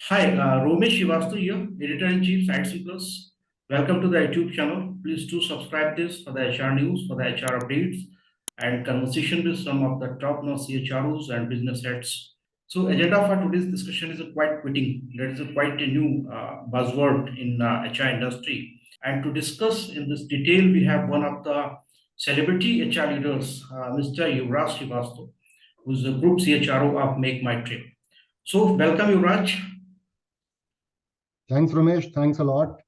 Hi, Romesh Srivastava here, Editor-in-Chief, Sightsin Plus. Welcome to the YouTube channel. Please do subscribe this for the HR news, for the HR updates, and conversation with some of the top-notch CHROs and business heads. So, agenda for today's discussion is a quiet quitting. That is a quite a new buzzword in HR industry. And to discuss in this detail, we have one of the celebrity HR leaders, Mr. Yuvaraj Srivastava, who is the Group CHRO of MakeMyTrip. So, welcome, Yuvraj. Thanks, Ramesh. Thanks a lot.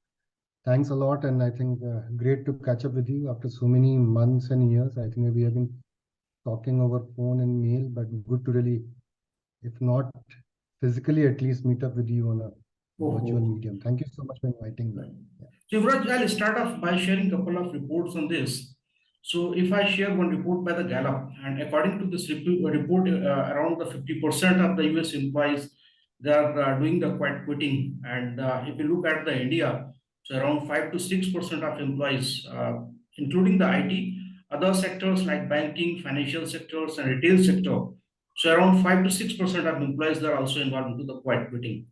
Thanks a lot. And I think great to catch up with you after so many months and years. I think we have been talking over phone and mail, but good to really, if not physically, at least meet up with you on a virtual Oh, medium. Thank you so much for inviting me. right. Yeah. So, Yuvraj, I'll start off by sharing a couple of reports on this. So, if I share one report by the Gallup, and according to this report, around the 50% of the US employees they are doing the quiet quitting, and if you look at the India, so around 5 to 6% of employees, including the IT, other sectors like banking, financial sectors, and retail sector, so around 5 to 6% of employees are also involved into the quiet quitting.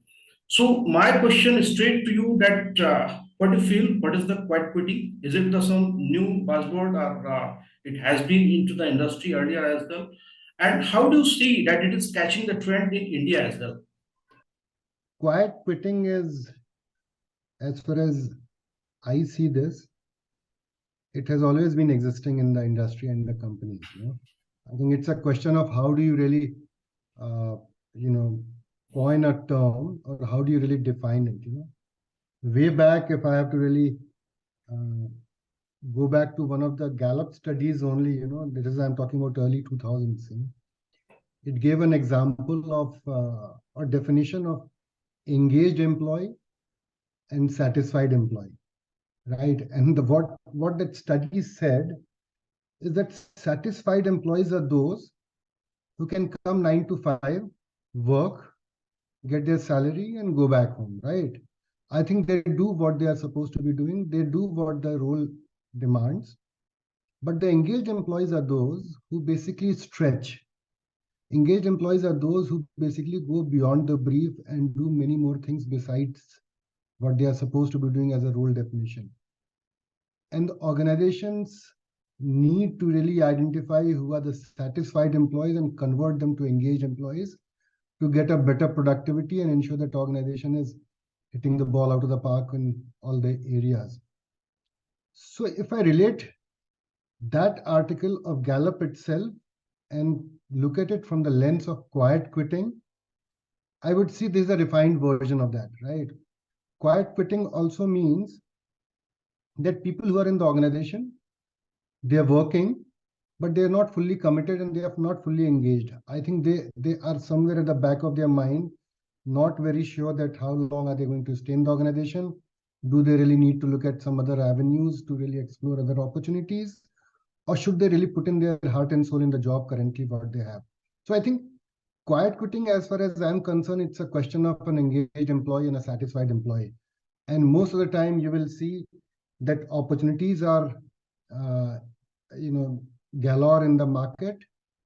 So my question is straight to you that what do you feel? What is the quiet quitting? Is it the some new buzzword or it has been into the industry earlier as well? And how do you see that it is catching the trend in India as well? Quiet quitting is, as far as I see this, it has always been existing in the industry and the companies. I think it's a question of how do you really, uh, you know, coin a term, or how do you really define it. Way back, if I have to really uh, go back to one of the Gallup studies only, this is, I'm talking about early 2000s. It gave an example of or definition of engaged employee and satisfied employee, right? And what that study said is that satisfied employees are those who can come 9 to 5, work, get their salary, and go back home, right? I think they do what they are supposed to be doing. They do what the role demands. But the engaged employees are those who basically stretch. Engaged employees are those who basically go beyond the brief and do many more things besides what they are supposed to be doing as a role definition. And the organizations need to really identify who are the satisfied employees and convert them to engaged employees to get a better productivity and ensure that organization is hitting the ball out of the park in all the areas. So if I relate that article of Gallup itself and look at it from the lens of quiet quitting, I would see this is a refined version of that, right? Quiet quitting also means that people who are in the organization, they are working, but they are not fully committed and they are not fully engaged. I think they are somewhere at the back of their mind, not very sure that how long are they going to stay in the organization. Do they really need to look at some other avenues to really explore other opportunities? Or should they really put in their heart and soul in the job currently what they have? So I think quiet quitting, as far as I'm concerned, it's a question of an engaged employee and a satisfied employee. And most of the time you will see that opportunities are, uh, galore in the market.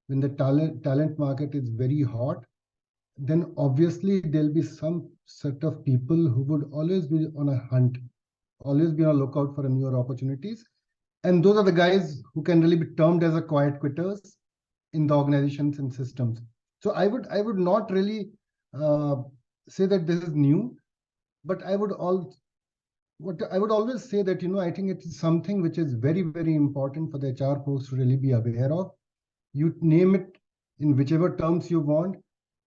When the talent market is very hot, then obviously there'll be some set of people who would always be on a hunt, always be on a lookout for newer opportunities. And those are the guys who can really be termed as a quiet quitters in the organizations and systems. So I would not really uh, say that this is new, but what I would always say that, I think it's something which is very, very important for the HR folks to really be aware of. You name it in whichever terms you want,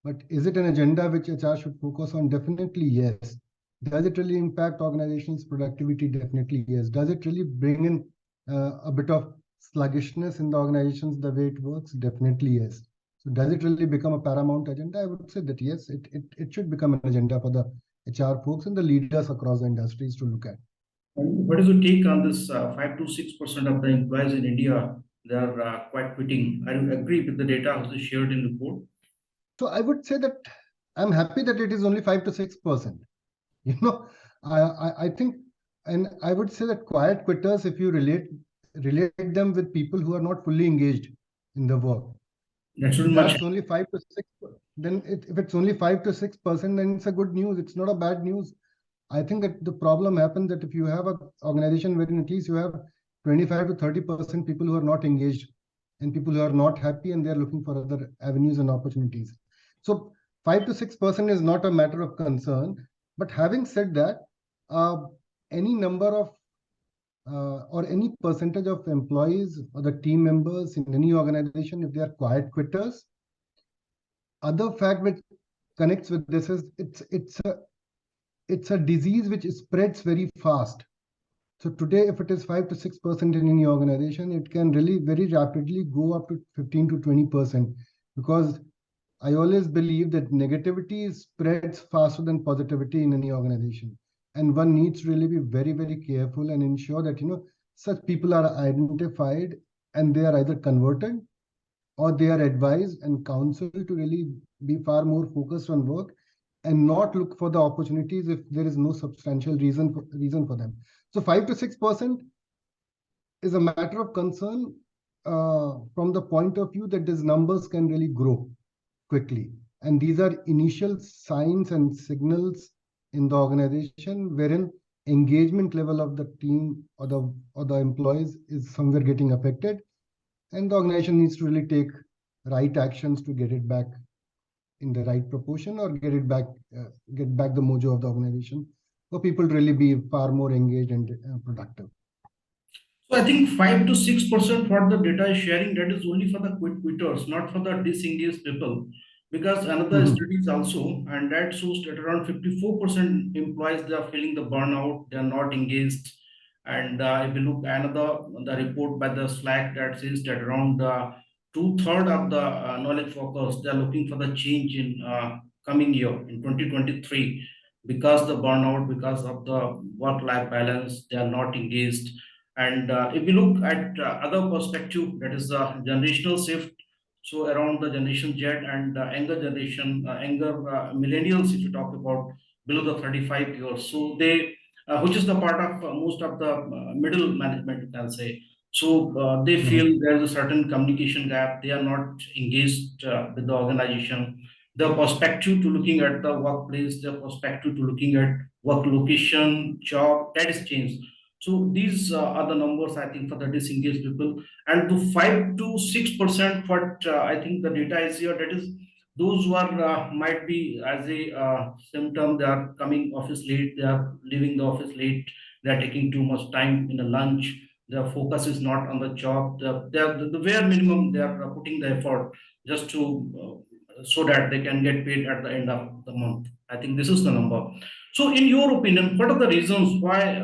but is it an agenda which HR should focus on? Definitely, yes. Does it really impact organizations' productivity? Definitely, yes. Does it really bring in a bit of sluggishness in the organizations the way it works? Definitely, yes. So does it really become a paramount agenda? I would say that yes, it should become an agenda for the HR folks and the leaders across the industries to look at. And what is your take on this 5 to 6% of the employees in India? They are quite quitting. I agree with the data which is shared in the report. So I would say that I'm happy that it is only 5 to 6%. You know, I think, and I would say that quiet quitters, if you relate them with people who are not fully engaged in the work, That should be much. That's only 5 to 6. Then if it's only 5 to 6%, then it's a good news. It's not a bad news. I think that the problem happens that if you have an organization wherein at least you have 25 to 30% people who are not engaged and people who are not happy and they're looking for other avenues and opportunities. So 5 to 6% is not a matter of concern. But having said that, any number of or any percentage of employees or the team members in any organization, if they are quiet quitters, other fact which connects with this is it's a disease which spreads very fast. So today, if it is 5 to 6% in any organization, it can really very rapidly go up to 15 to 20%, because I always believe that negativity spreads faster than positivity in any organization. And one needs to really be very, very careful and ensure that, such people are identified and they are either converted or they are advised and counseled to really be far more focused on work and not look for the opportunities if there is no substantial reason for them. So 5 to 6% is a matter of concern from the point of view that these numbers can really grow quickly. And these are initial signs and signals in the organization wherein engagement level of the team or the employees is somewhere getting affected. And the organization needs to really take right actions to get it back in the right proportion or get back the mojo of the organization for people to really be far more engaged and productive. So I think 5 to 6% what the data is sharing, that is only for the quitters, not for the disengaged people. Because another Mhm. study is also, and that shows that around 54% employees, they are feeling the burnout, they are not engaged. And if you look another the report by the Slack that says that around two-thirds of the knowledge workers, they are looking for the change in coming year in 2023, because the burnout, because of the work-life balance, they are not engaged. And if we look at other perspective, that is the generational shift. So around the generation Z and younger generation, younger millennials, if you talk about below the 35 years, so they, which is the part of most of the middle management, you can say. So they feel Mhm. there is a certain communication gap. They are not engaged with the organization. The perspective to looking at the workplace, the perspective to looking at work location, job, that is changed. So these are the numbers I think for the disengaged people. And to 5 to 6%, what I think the data is here, that is those who are might be as a symptom, they are coming office late, they are leaving the office late, they are taking too much time in the lunch, their focus is not on the job, the bare minimum they are putting the effort just to so that they can get paid at the end of the month. I think this is the number. So, in your opinion, what are the reasons why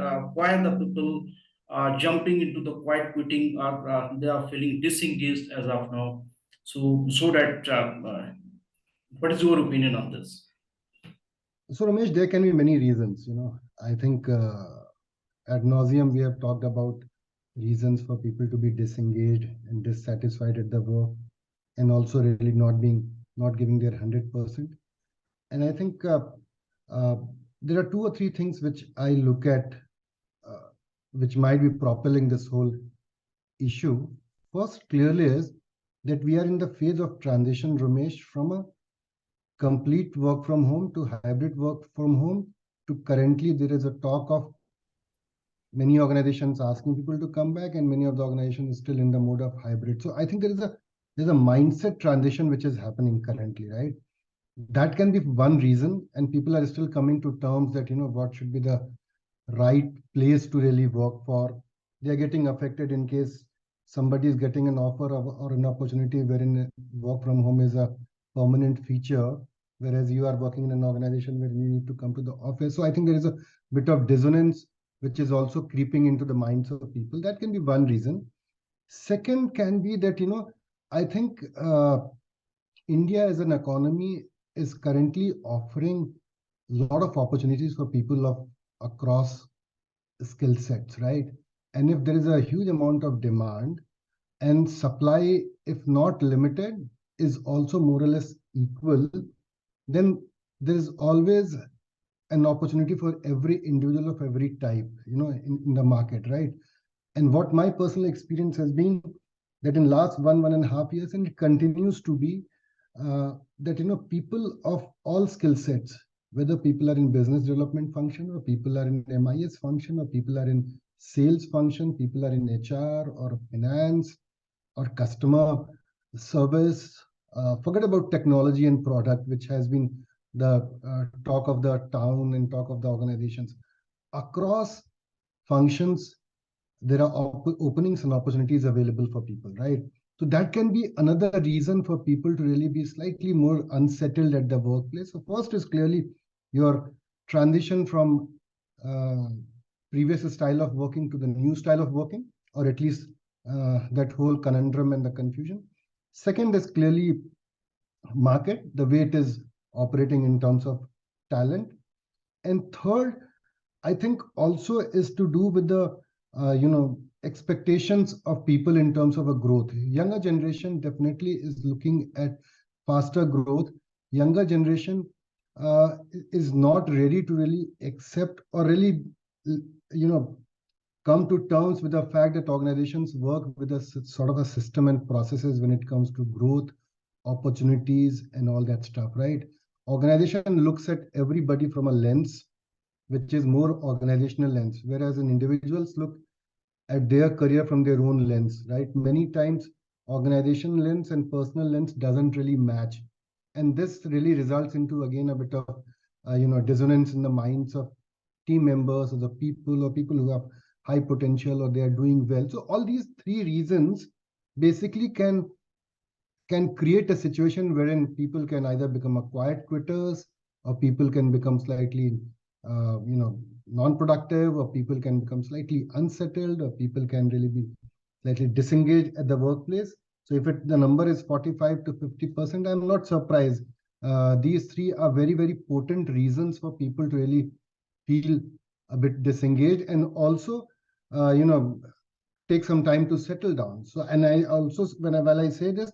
the people are jumping into the quiet quitting, or they are feeling disengaged as of now? So that what is your opinion on this? So Ramesh, there can be many reasons. I think ad nauseum we have talked about reasons for people to be disengaged and dissatisfied at the work, and also really not giving their 100%. And I think uh, there are two or three things which I look at, uh, which might be propelling this whole issue. First, clearly is that we are in the phase of transition, Ramesh, from a complete work from home to hybrid work from home to currently there is a talk of many organizations asking people to come back, and many of the organizations still in the mode of hybrid. So I think there's a mindset transition which is happening currently, right? That can be one reason, and people are still coming to terms that what should be the right place to really work for. They are getting affected in case somebody is getting an offer or an opportunity wherein work from home is a permanent feature, whereas you are working in an organization where you need to come to the office. So I think there is a bit of dissonance which is also creeping into the minds of people. That can be one reason. Second can be that I think India as an economy is currently offering a lot of opportunities for people of across skill sets, right? And if there is a huge amount of demand and supply, if not limited, is also more or less equal, then there is always an opportunity for every individual of every type, in the market, right? And what my personal experience has been, that in last 1.5 years, and it continues to be, that people of all skill sets, whether people are in business development function, or people are in MIS function, or people are in sales function, people are in HR or finance or customer service. Forget about technology and product, which has been the talk of the town and talk of the organizations. Across functions, there are openings and opportunities available for people, right? So that can be another reason for people to really be slightly more unsettled at the workplace. So first is clearly your transition from previous style of working to the new style of working, or at least that whole conundrum and the confusion. Second is clearly market, the way it is operating in terms of talent. And third, I think also is to do with the expectations of people in terms of a growth. Younger generation definitely is looking at faster growth. Younger generation is not ready to really accept or really come to terms with the fact that organizations work with a sort of a system and processes when it comes to growth, opportunities, and all that stuff, right? Organization looks at everybody from a lens which is more organizational lens, whereas an individuals look at their career from their own lens, right? Many times organization lens and personal lens doesn't really match. And this really results into, again, a bit of, dissonance in the minds of team members or the people, or people who have high potential or they are doing well. So all these three reasons basically can create a situation wherein people can either become a quiet quitters, or people can become slightly non-productive, or people can become slightly unsettled, or people can really be slightly disengaged at the workplace. So if the number is 45 to 50%, I'm not surprised. These three are very, very potent reasons for people to really feel a bit disengaged, and also, take some time to settle down. So, and I also, while I say this,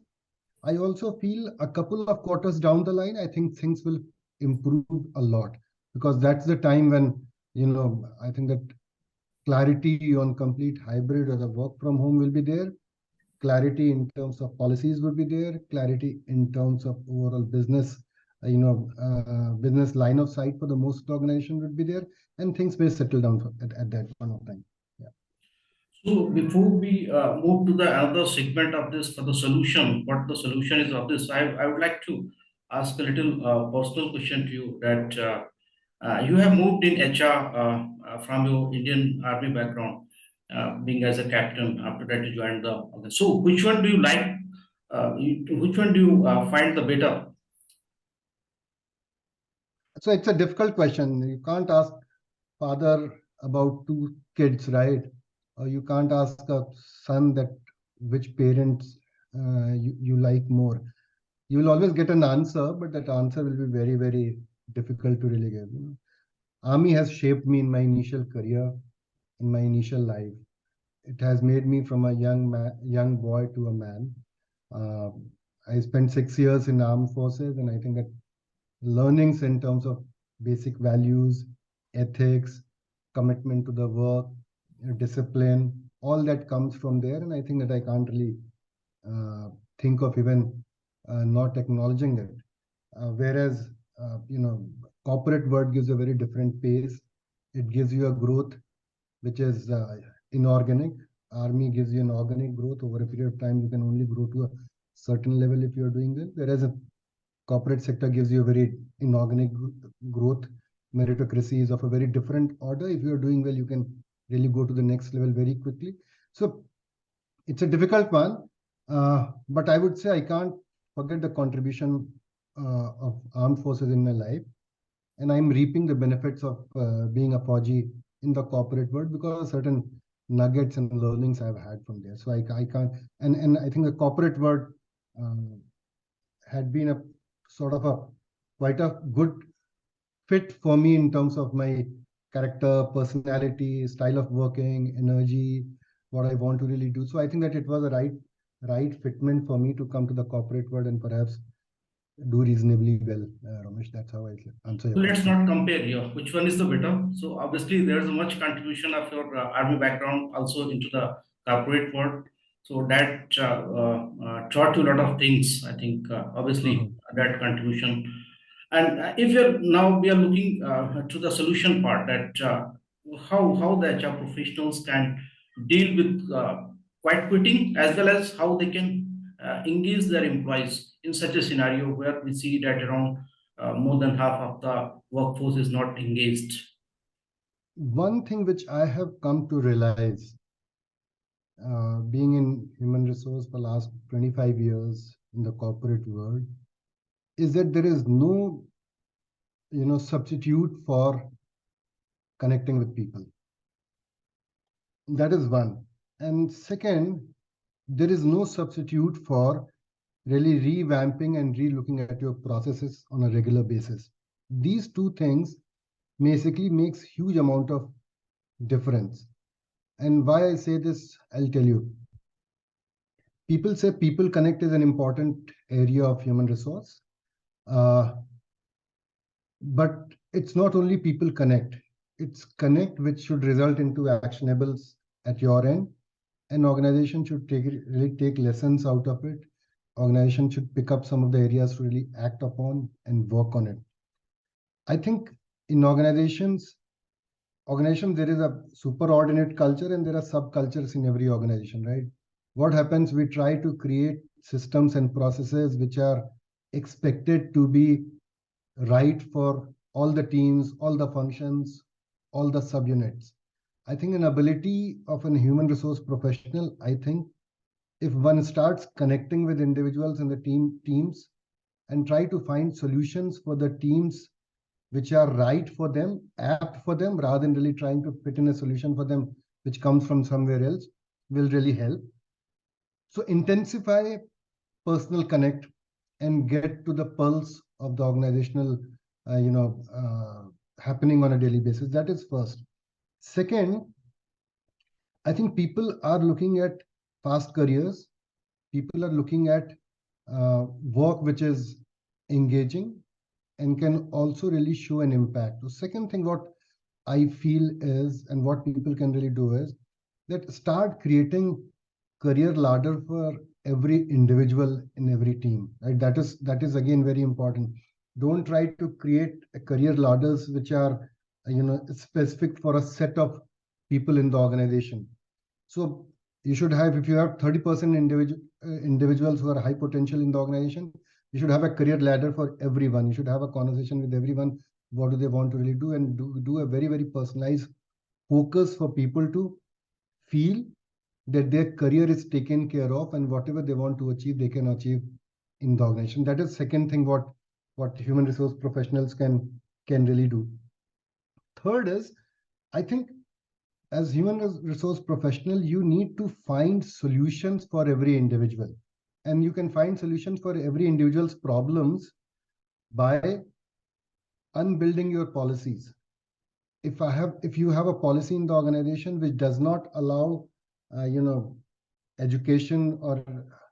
I also feel a couple of quarters down the line, I think things will improve a lot, because that's the time when, I think that clarity on complete hybrid or the work from home will be there. Clarity in terms of policies would be there. Clarity in terms of overall business, business line of sight for the most organization would be there, and things may settle down at that point of time. Yeah. So before we move to the other segment of this for the solution, what the solution is of this, I would like to ask a little personal question to you that you have moved in HR from your Indian Army background, being as a captain. After that, you joined the. Okay. So which one do you like? Which one do you find the better? So it's a difficult question. You can't ask father about two kids, right? Or you can't ask a son that which parents you like more. You will always get an answer, but that answer will be very, very difficult to really give. Army has shaped me in my initial career, in my initial life. It has made me from a young boy to a man. Uh, I spent 6 years in armed forces, and I think that learnings in terms of basic values, ethics, commitment to the work, discipline, all that comes from there. And I think that I can't really think of even not acknowledging that. Whereas, corporate world gives a very different pace. It gives you a growth which is inorganic. Army gives you an organic growth. Over a period of time, you can only grow to a certain level if you're doing well. Whereas a corporate sector gives you a very inorganic growth. Meritocracy is of a very different order. If you're doing well, you can really go to the next level very quickly. So it's a difficult one, but I would say I can't forget the contribution of armed forces in my life. And I'm reaping the benefits of being a Fauji in the corporate world because of certain nuggets and learnings I've had from there. So I can't, and I think the corporate world had been a sort of a quite a good fit for me in terms of my character, personality, style of working, energy, what I want to really do. So I think that it was a right fitment for me to come to the corporate world and perhaps do reasonably well. Ramesh, that's how I answer your So let's question. not compare here. Which one is the better? So obviously, there's a much contribution of your army background also into the corporate world. So that taught you a lot of things. I think obviously that contribution. And if you're now we are looking to the solution part, that how the HR professionals can deal with quiet quitting, as well as how they can engage their employees in such a scenario where we see that around more than half of the workforce is not engaged. One thing which I have come to realize, being in human resource for last 25 years in the corporate world, is that there is no, substitute for connecting with people. That is one. And second, there is no substitute for really revamping and re-looking at your processes on a regular basis. These two things basically makes huge amount of difference. And why I say this, I'll tell you. People say people connect is an important area of human resource. Uh, but it's not only people connect, it's connect which should result into actionables at your end. An organization should really take lessons out of it. Organization should pick up some of the areas to really act upon and work on it. I think in organizations there is a superordinate culture and there are subcultures in every organization, right? What happens, we try to create systems and processes which are expected to be right for all the teams, all the functions, all the subunits. I think an ability of a human resource professional, I think if one starts connecting with individuals in the teams and try to find solutions for the teams which are right for them, apt for them, rather than really trying to fit in a solution for them which comes from somewhere else, will really help. So intensify personal connect and get to the pulse of the organizational, happening on a daily basis. That is first. Second, I think people are looking at fast careers. People are looking at work which is engaging and can also really show an impact. The second thing what I feel is, and what people can really do is, that start creating career ladder for every individual in every team. Right? That is again very important. Don't try to create career ladders which are specific for a set of people in the organization. So you should have, if you have 30% individuals who are high potential in the organization, you should have a career ladder for everyone. You should have a conversation with everyone. What do they want to really do, and do a very, very personalized focus for people to feel that their career is taken care of, and whatever they want to achieve, they can achieve in the organization. That is second thing what human resource professionals can really do. Third is, I think as human resource professional, you need to find solutions for every individual. And you can find solutions for every individual's problems by unbuilding your policies. If you have a policy in the organization which does not allow, education or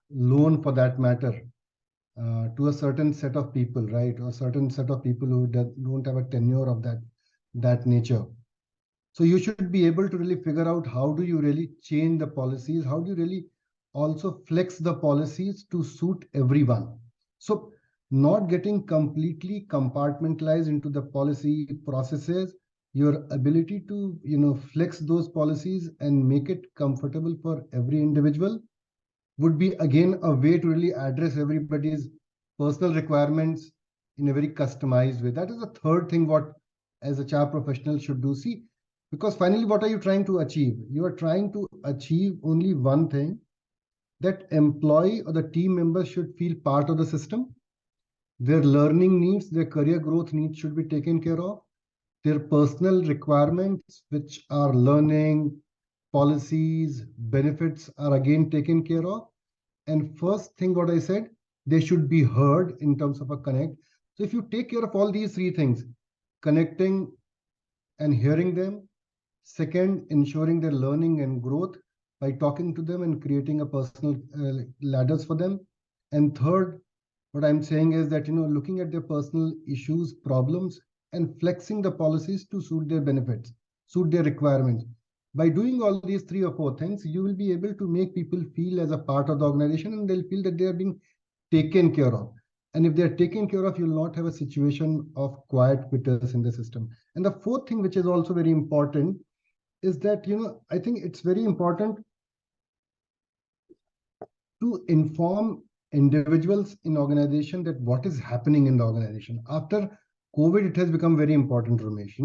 loan for that matter, to a certain set of people, right? Or certain set of people who don't have a tenure of that nature. So you should be able to really figure out how do you really change the policies, how do you really also flex the policies to suit everyone. So not getting completely compartmentalized into the policy processes, your ability to flex those policies and make it comfortable for every individual would be again a way to really address everybody's personal requirements in a very customized way. That is the third thing what as a HR professional should do. See, because finally, what are you trying to achieve? You are trying to achieve only one thing, that employee or the team members should feel part of the system. Their learning needs, their career growth needs should be taken care of. Their personal requirements, which are learning, policies, benefits, are again taken care of. And first thing, what I said, they should be heard in terms of a connect. So if you take care of all these three things, connecting and hearing them, second, ensuring their learning and growth by talking to them and creating a personal ladders for them. And third, what I'm saying is that, looking at their personal issues, problems, and flexing the policies to suit their benefits, suit their requirements. By doing all these 3 or 4 things, you will be able to make people feel as a part of the organization, and they'll feel that they are being taken care of. And if they're taken care of, you'll not have a situation of quiet quitters in the system. And the fourth thing, which is also very important, is that, I think it's very important to inform individuals in organization that what is happening in the organization. After COVID, it has become very important, Ramesh.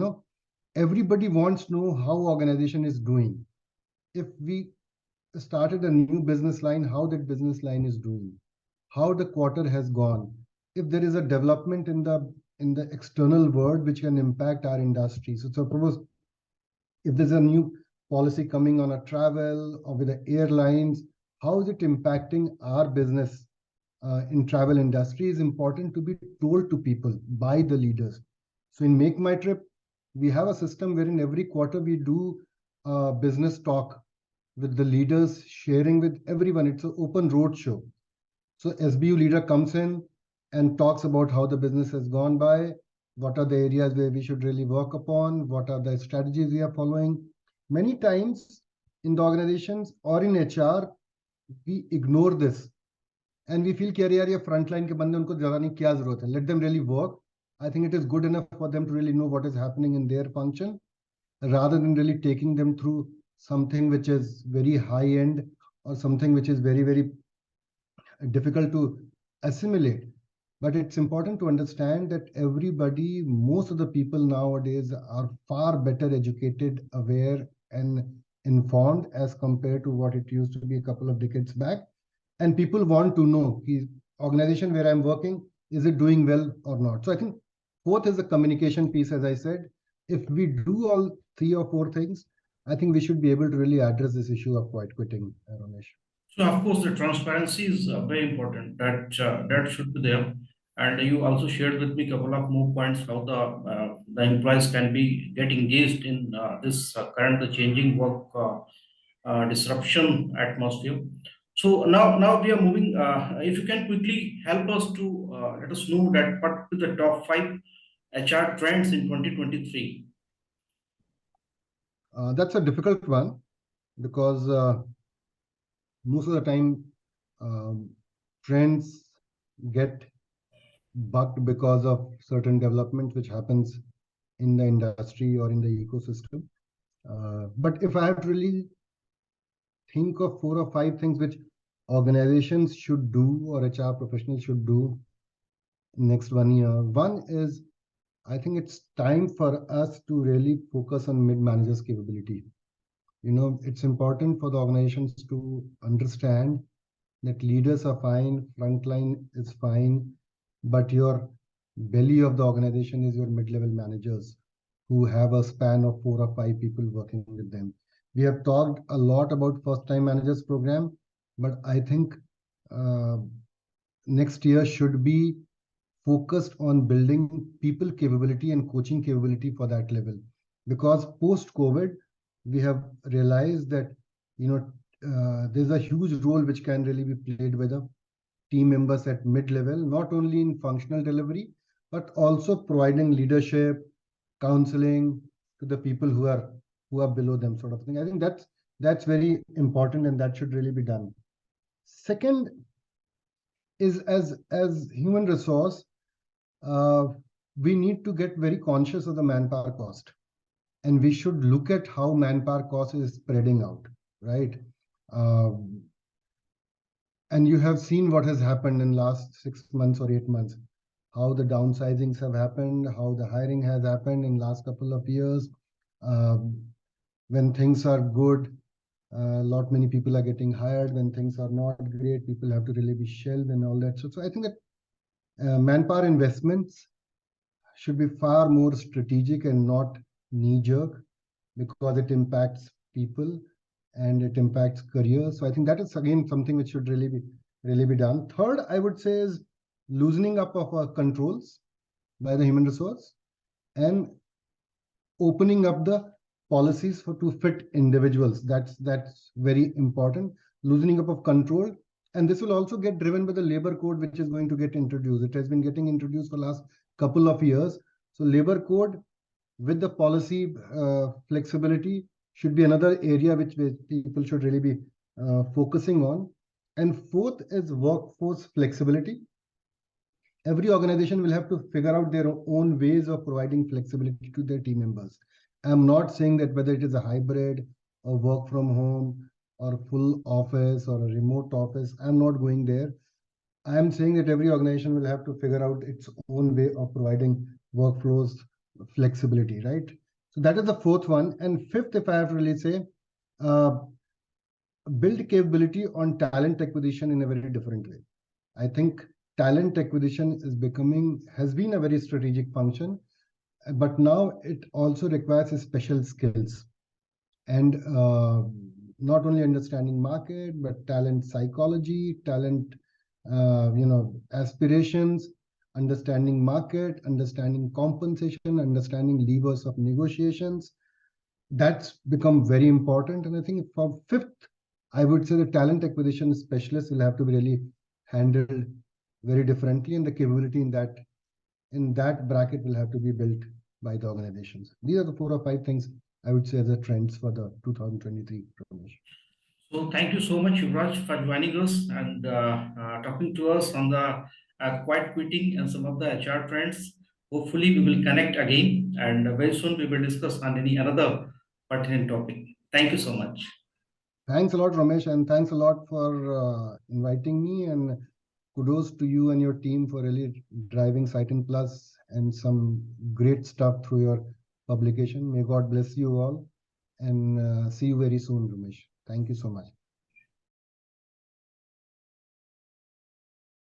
Everybody wants to know how organization is doing. If we started a new business line, how that business line is doing, how the quarter has gone, if there is a development in the external world which can impact our industry. So suppose if there's a new policy coming on a travel or with the airlines, how is it impacting our business in travel industry is important to be told to people by the leaders. So in Make My Trip, we have a system wherein every quarter we do business talk with the leaders, sharing with everyone. It's an open road show. So SBU leader comes in and talks about how the business has gone by, what are the areas where we should really work upon, what are the strategies we are following. Many times in the organizations or in HR, we ignore this and we feel कि यार ये frontline के बंदे उनको जगाने की क्या जरूरत है. Let them really work. I think it is good enough for them to really know what is happening in their function, rather than really taking them through something which is very high end or something which is very, very difficult to assimilate. But it's important to understand that everybody, most of the people nowadays are far better educated, aware, and informed as compared to what it used to be a couple of decades back. And people want to know, the organization where I'm working, is it doing well or not? So I think fourth is the communication piece, as I said. If we do all 3 or 4 things, I think we should be able to really address this issue of quiet quitting, Ramesh. So of course, the transparency is very important. That should be there. And you also shared with me a couple of more points how the employees can be get engaged in this current the changing work disruption atmosphere. So now we are moving. If you can quickly help us to let us know that what are the top 5 HR trends in 2023. That's a difficult one because most of the time trends get bucked because of certain development which happens in the industry or in the ecosystem. But if I have to really think of 4 or 5 things which organizations should do or HR professionals should do next 1 year, one is, I think it's time for us to really focus on mid-managers capability. It's important for the organizations to understand that leaders are fine, frontline is fine, but your belly of the organization is your mid-level managers who have a span of 4 or 5 people working with them. We have talked a lot about first-time managers program, but I think next year should be focused on building people capability and coaching capability for that level. Because post-COVID, we have realized that there's a huge role which can really be played by the team members at mid-level, not only in functional delivery, but also providing leadership, counseling to the people who are below them, sort of thing. I think that's very important, and that should really be done. Second is, as human resource, we need to get very conscious of the manpower cost. And we should look at how manpower cost is spreading out, right? And you have seen what has happened in last 6 months or 8 months, how the downsizings have happened, how the hiring has happened in last couple of years. When things are good, many people are getting hired. When things are not great, people have to really be shelved and all that. So I think that manpower investments should be far more strategic and not knee-jerk, because it impacts people and it impacts careers. So I think that is again something which should really be done. Third, I would say, is loosening up of our controls by the human resource and opening up the policies to fit individuals. That's very important. Loosening up of control, and this will also get driven by the labor code, which is going to get introduced. It has been getting introduced for last couple of years. So labor code with the policy flexibility should be another area which people should really be focusing on. And fourth is workforce flexibility. Every organization will have to figure out their own ways of providing flexibility to their team members. I'm not saying that whether it is a hybrid or work from home or full office or a remote office, I'm not going there. I'm saying that every organization will have to figure out its own way of providing workflows flexibility, right? So that is the fourth one. And fifth, if I have to really say, build capability on talent acquisition in a very different way. I think talent acquisition has been a very strategic function, but now it also requires special skills and not only understanding market, but talent psychology, talent, aspirations, understanding market, understanding compensation, understanding levers of negotiations. That's become very important. And I think for fifth, I would say the talent acquisition specialists will have to be really handled very differently, and the capability in that bracket will have to be built by the organizations. These are the 4 or 5 things I would say are the trends for the 2023 promotion. So thank you so much, Yuvraj, for joining us and talking to us on the quiet quitting and some of the HR trends. Hopefully, we will connect again, and very soon we will discuss on any another pertinent topic. Thank you so much. Thanks a lot, Ramesh, and thanks a lot for inviting me, and kudos to you and your team for really driving Sightsin Plus and some great stuff through your publication. May God bless you all, and see you very soon, Ramesh. Thank you so much.